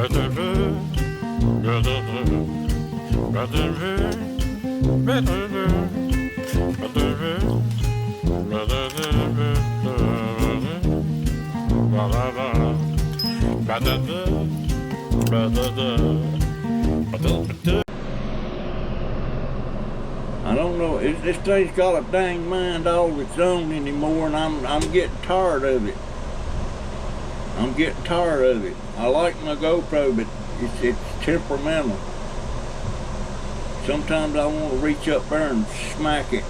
I don't know, this thing's got a dang mind all its own anymore, and I'm getting tired of it. I'm getting tired of it. I like my GoPro, but it's temperamental. Sometimes I want to reach up there and smack it.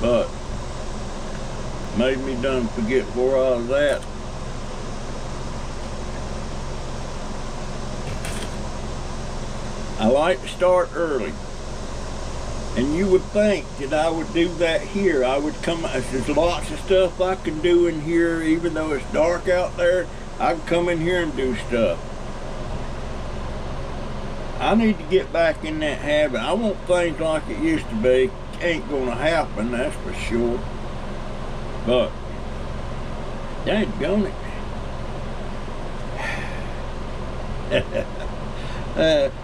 But made me done forget where I was at. I like to start early. And you would think that I would do that here. I would come, there's lots of stuff I can do in here, even though it's dark out there, I can come in here and do stuff. I need to get back in that habit. I want things like it used to be. Ain't gonna happen, that's for sure. But, daggone it.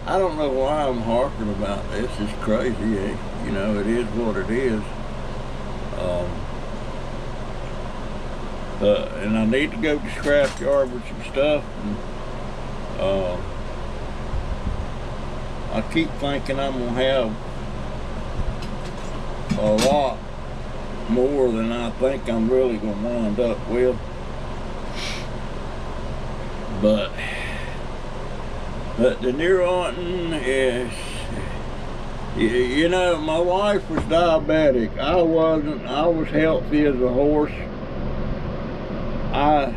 I don't know why I'm harping about this. It's crazy. You know, it is what it is. And I need to go to scrap yard with some stuff. And, I keep thinking I'm gonna have a lot more than I think I'm really gonna wind up with. But the new hunting is, you know, my wife was diabetic. I wasn't. I was healthy as a horse. I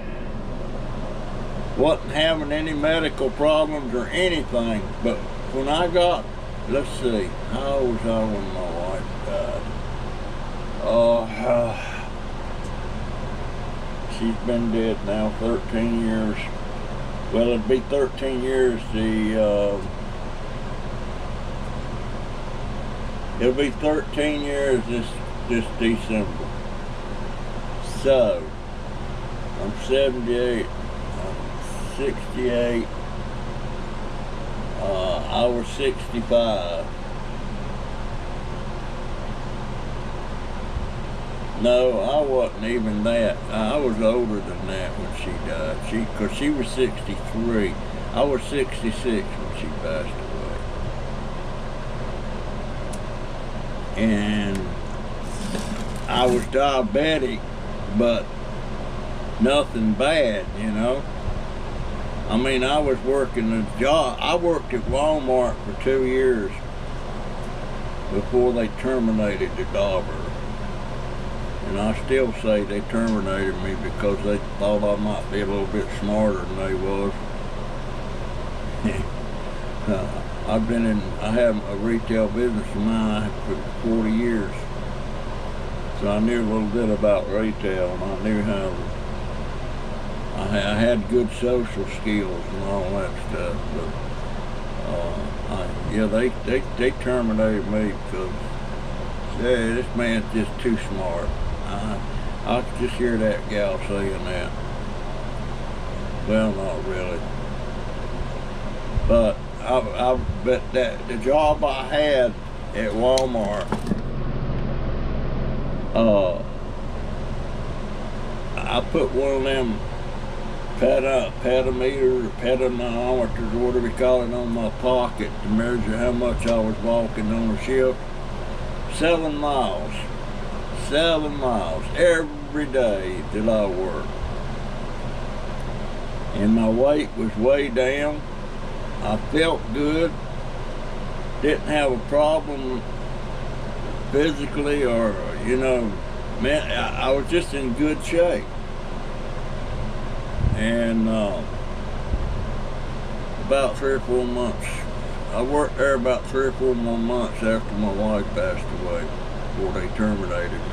wasn't having any medical problems or anything. But when I got, let's see, how old was I when my wife died? She's been dead now 13 years. Well, it'd be 13 years. It'll be 13 years this December. So, I'm 78. I'm 68. I was 65. No, I wasn't even that. I was older than that when she died. Because she was 63. I was 66 when she passed away. And I was diabetic, but nothing bad, you know. I mean, I was working a job. I worked at Walmart for 2 years before they terminated the dauber. And I still say they terminated me because they thought I might be a little bit smarter than they was. I have a retail business of mine for 40 years. So I knew a little bit about retail, and I knew how I had good social skills and all that stuff. But yeah, they terminated me because this man's just too smart. I could just hear that gal saying that. Well, not really. But the job I had at Walmart, I put one of them pedometers or pedometers, or whatever you call it, on my pocket to measure how much I was walking on the shift. 7 miles. 7 miles every day that I worked. And my weight was way down. I felt good. Didn't have a problem physically, or, you know, man, I was just in good shape. And about 3 or 4 months, I worked there about 3 or 4 more months after my wife passed away, before they terminated me.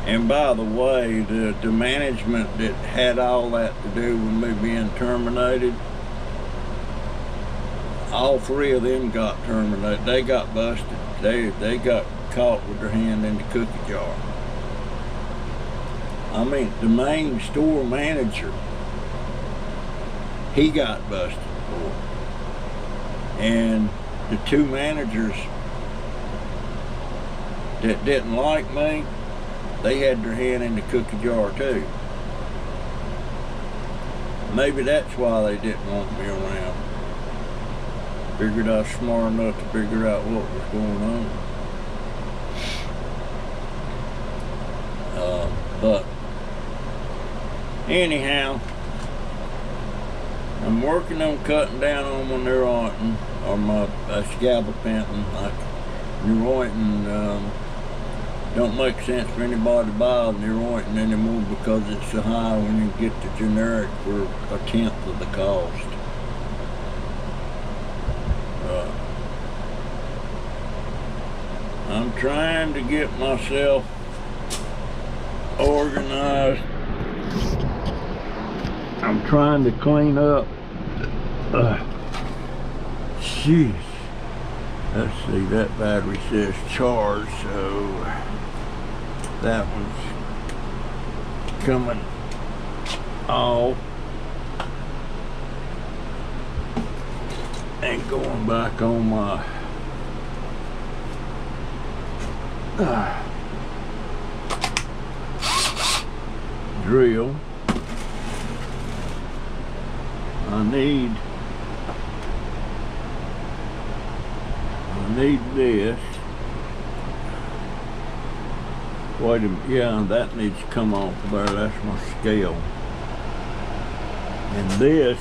And by the way, the management that had all that to do with me being terminated, all 3 of them got terminated. They got busted. They got caught with their hand in the cookie jar. I mean, the main store manager, he got busted for it. And the two managers that didn't like me, they had their hand in the cookie jar too. Maybe that's why they didn't want me around. Figured I was smart enough to figure out what was going on. But anyhow, I'm working on cutting down on my neuroitin, or my scabapentin. Like neuroitin don't make sense for anybody to buy neuroitin anymore because it's so high when you get the generic for 1/10 of the cost. I'm trying to get myself organized. I'm trying to clean up. Jeez. Let's see, that battery says charge, so that one's coming off and going back on my drill. I need this. Wait a minute, yeah, that needs to come off there. That's my scale. And this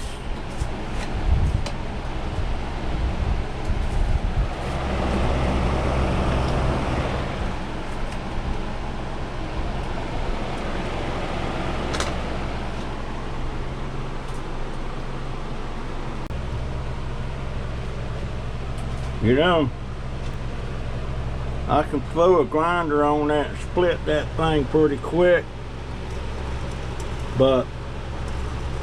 you know, I can throw a grinder on that and split that thing pretty quick, but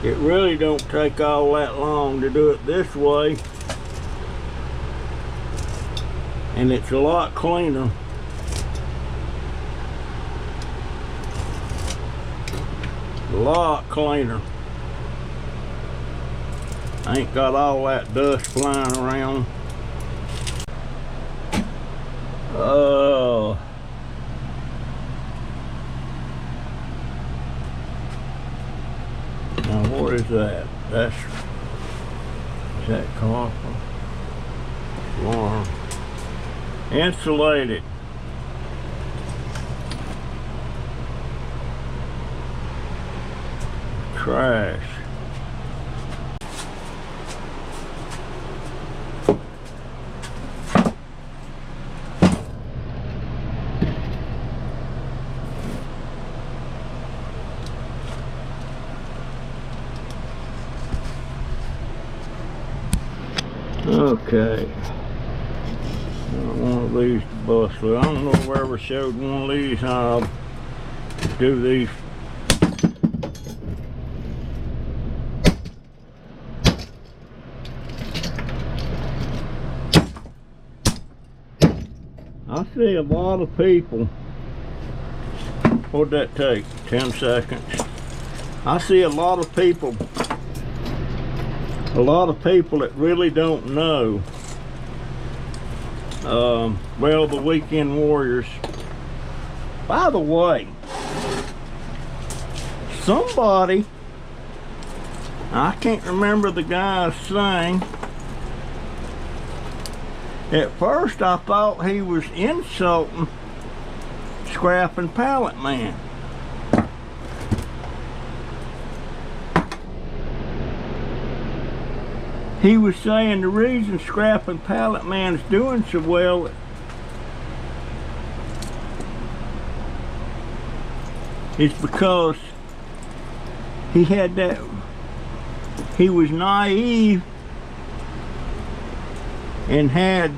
it really don't take all that long to do it this way, and it's a lot cleaner. A lot cleaner. I ain't got all that dust flying around. Oh. Now what is that? Is that copper? Warm. Insulated. Trash. Okay, one of these to bust with. I don't know if I ever showed one of these how I do these. I see a lot of people. What'd that take? 10 seconds. I see a lot of people that really don't know. Well, the weekend warriors. By the way, somebody, I can't remember the guy's name. At first I thought he was insulting Scrap and Pallet Man. He was saying the reason Scrap and Pallet Man's doing so well is because he was naive and had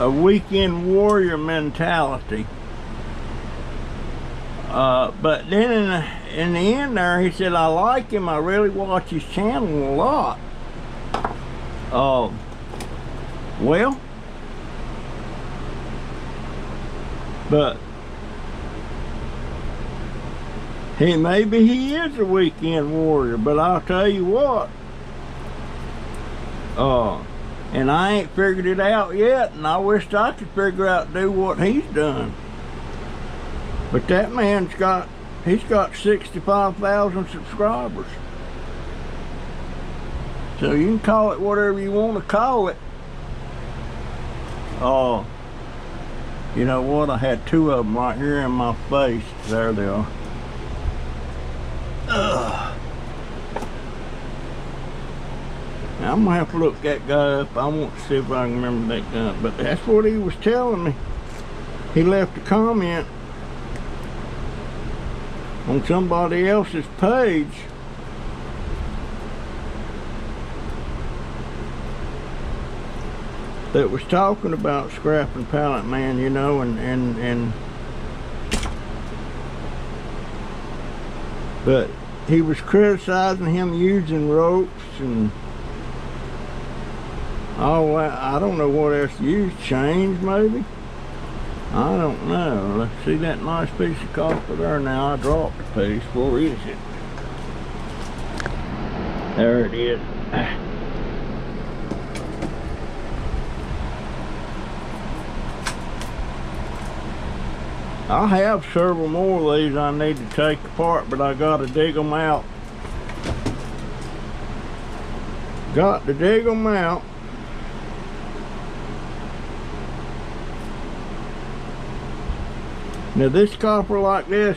a weekend warrior mentality. But then in the end there, he said, I like him, I really watch his channel a lot. Well, But maybe he is a weekend warrior, but I'll tell you what, and I ain't figured it out yet, and I wished I could figure out do what he's done. But that man's he's got 65,000 subscribers. So you can call it whatever you want to call it. You know what? I had two of them right here in my face. There they are. Now I'm gonna have to look that guy up. I want to see if I can remember that guy. But that's what he was telling me. He left a comment on somebody else's page that was talking about Scrapping Pallet Man, you know, and but he was criticizing him using ropes and all that. I don't know what else to use. Chains, maybe? I don't know. Let's see that nice piece of copper there. Now I dropped a piece. Where is it? There it is. I have several more of these I need to take apart, but I gotta dig them out. Got to dig them out. Now this copper like this,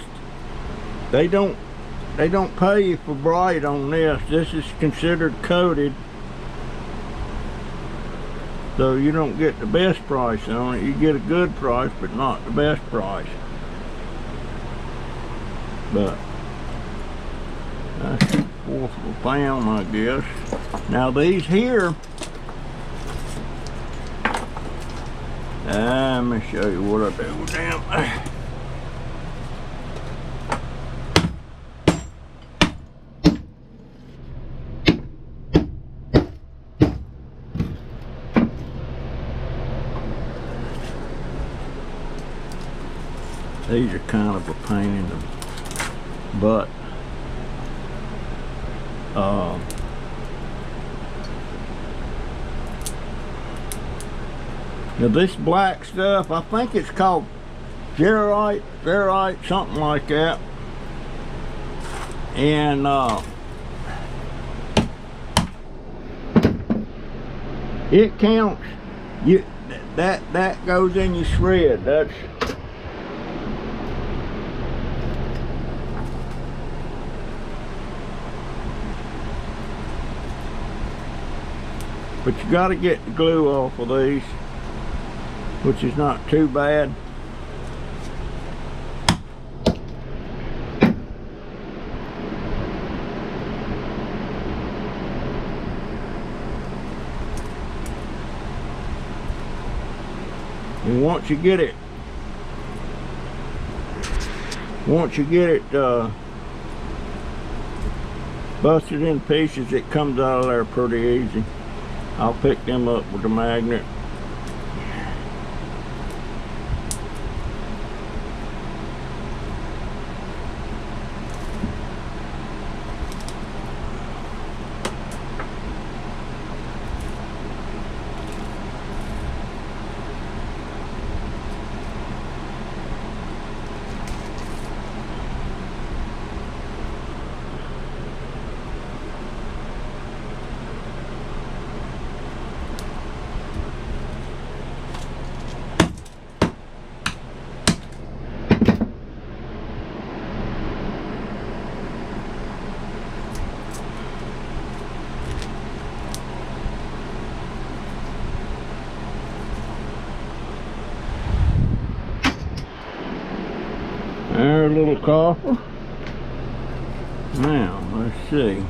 they don't pay you for bright on this. This is considered coated, so you don't get the best price on it. You get a good price, but not the best price. But that's a fourth of a pound, I guess. Now these here, let me show you what I do with them. These are kind of a pain in the butt. Now this black stuff, I think it's called ferrite, something like that. And it counts. That goes in your shred. That's but you got to get the glue off of these, which is not too bad. And once you get it busted in pieces, it comes out of there pretty easy. I'll pick them up with a magnet. There's a little copper. Now, let's see.